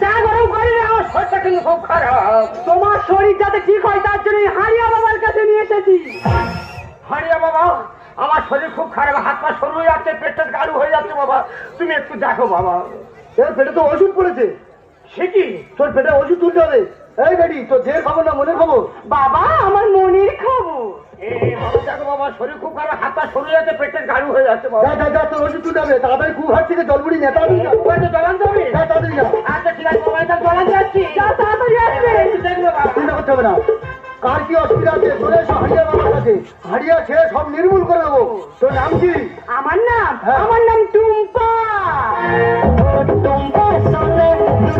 যা গরম করে আমার শরীরটা কিন্তু খুব খারাপ। তোমার শরীর যাতে ঠিক হয় তার জন্য হারিয়া বাবার কাছে নিয়ে এসেছি। হারিয়া বাবা, আমার শরীর খুব খারাপ, হাত পা সরু হয়ে যাচ্ছে, পেটটা গাঢ় হয়ে যাচ্ছে বাবা, তুমি একটু দেখো বাবা। এর পেটে তো ওষুধ পড়েছে। সে কি? তোর পেটে ওষুধ তুলতে হবে। এই বেটি, তোর দেহের খবর না মনের খবর? বাবা, আমার মনের খবর। বাবা দেখো বাবা, শরীর খুব খারাপ, হাত পা সরু হয়ে যাচ্ছে, পেটটা গাঢ় হয়ে যাচ্ছে বাবা। যা তোর ওষুধ তুলতে হবে। তাড়াতাড়ি কুহার থেকে জলবুড়ি নেতা জলান যাবে। তাড়াতাড়ি যা। আচ্ছা ঠিক আছে বাবা, এটা জলান যাচ্ছি। তাড়াতাড়ি আসবে। দেখবে বাবা, চিন্তা করতে হবে না। কার কি অসুবিধা আছে চলে এসো হারিয়া বাবার কাছে। হারিয়া খেয়ে সব নির্মূল করে দেবো। তোর নাম কি? আমার নাম? আমার নাম টুম্পা। টুম্পা সোনা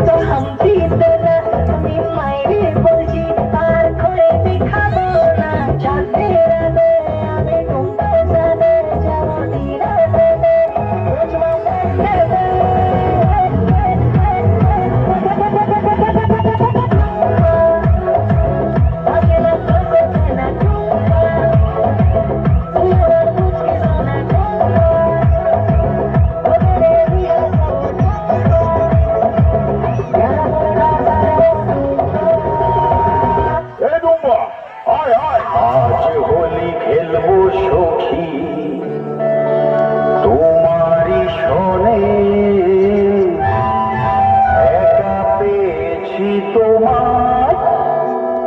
তো হামটি দেনা আমি মাইরে বলছি আর করে দেখাবো না চাঁদের রাতে আমি টুম্পা সাদে যাবো নিরাতে রোজমা দেবে আগে না তো কোথায় না টুম্পা তোমার মুঝকে সোনা টুম্পা ওরে রিয়া আজ হোলি খেলবো সখী তোমারই শোনে, একা পেয়েছি তোমার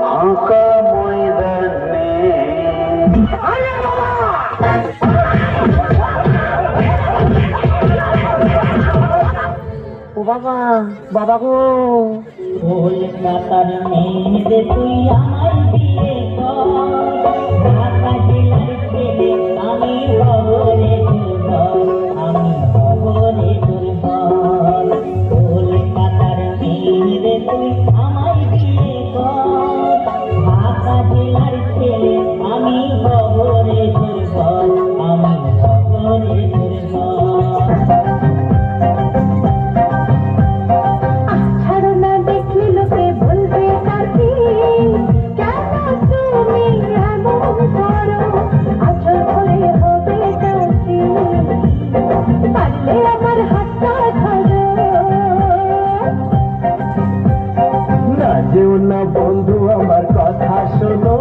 ফাঁকা ময়দানে। ও বাবা, বাবা গো কলকাতার মেয়েরে তুই আমায় বিয়ে কর ঢাকা জেলার ছেলে আমি খবরে দুর্বল আমি খবরে দুর্বল কলকাতার মেয়েরে তুই আমায় বিয়ে কর ঢাকা জেলার ছেলে আমি খবরে দুর্বল আমি খবরে দুর্বল। ছাড়ো না দেখলে লোকে বলবে কাকি কেন তুমি এমন করো আচল ভরে হবে কাকি পারলে আমার হাতটা ধরো। না যেও না বন্ধু আমার কথা শোনো,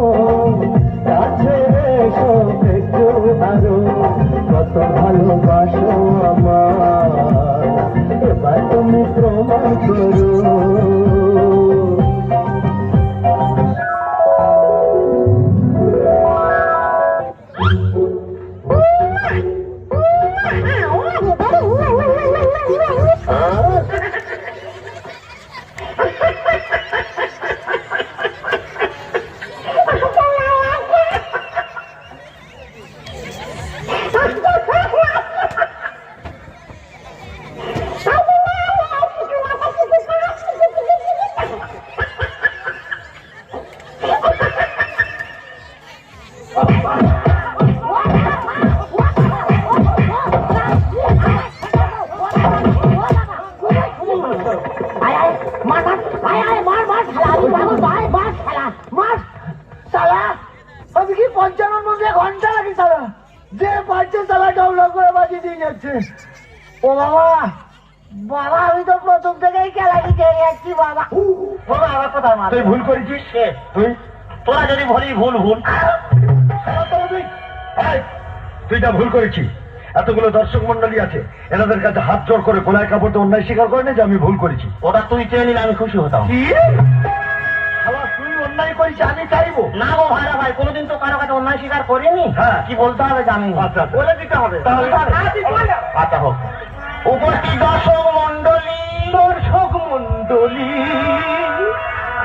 কাছে এসো একটু আরো, কত ভালোবাসো আমার এবার তুমি প্রমাণ করো। ও বাবা, বাবা আমি তো প্রথম থেকেই খেলা খেয়ে যাচ্ছি বাবা। আমার কথা মার, তুই ভুল করেছিস। তোরা যদি বলি ভুল ভুল তুই যা ভুল করেছিস। এতগুলো দর্শক মন্ডলী আছে, এনাদের কাছে হাত জোড় করে গোলায় কাপড়তে অন্যায় স্বীকার করে না যে আমি ভুল করেছি। ওটা তুই চেয়ে নিলে আমি খুশি হতাম। তুই অন্যায় করেছিস আমি চাইবো না গো ভাইরা ভাই, কোনোদিন তো কারো কাছে অন্যায় স্বীকার করিনি। হ্যাঁ। কি বলতে হবে জানি না। আচ্ছা, বলে দিতে হবে। আচ্ছা হোক। উপস্থিত দর্শক মন্ডলী, দর্শক মন্ডলী,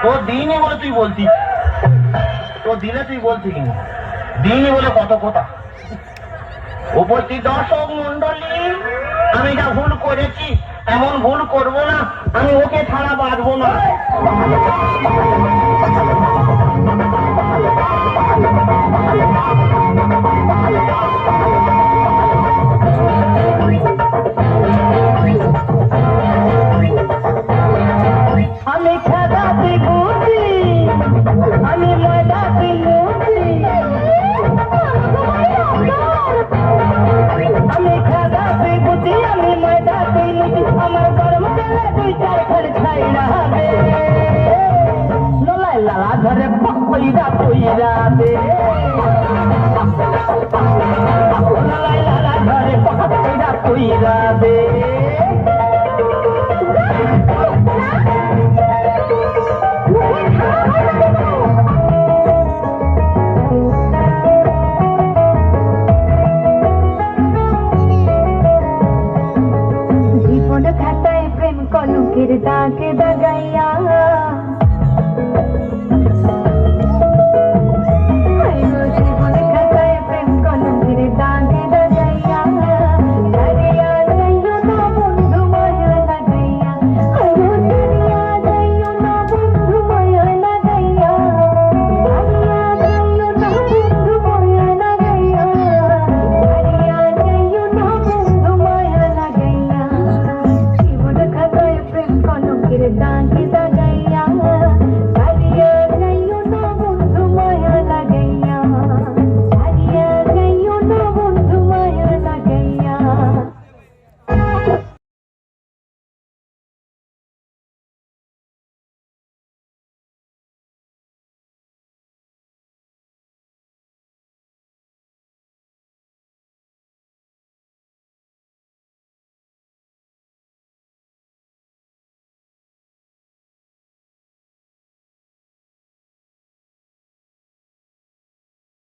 তো দিনই বলে তুই বলতি, তো দিলে তুই বলতি কিনা দিনই বলে কত কথা। উপস্থিত দর্শক মন্ডলী, আমি যা ভুল করেছি এমন ভুল করব না, আমি ওকে ছাড়া বাঁচবো না। আমি খেদাতে বুঝি, আমি ময়দাতে বুঝি, আমি খেদাতে বুঝি, আমি ময়দাতে বুঝি, আমার গরম তেলে ধরে পকইরা কইরা দে লালা ধরে পকইরা কইরা দে জীবন খাতায় প্রেম কলঙ্কের দাগে দাগাইয়া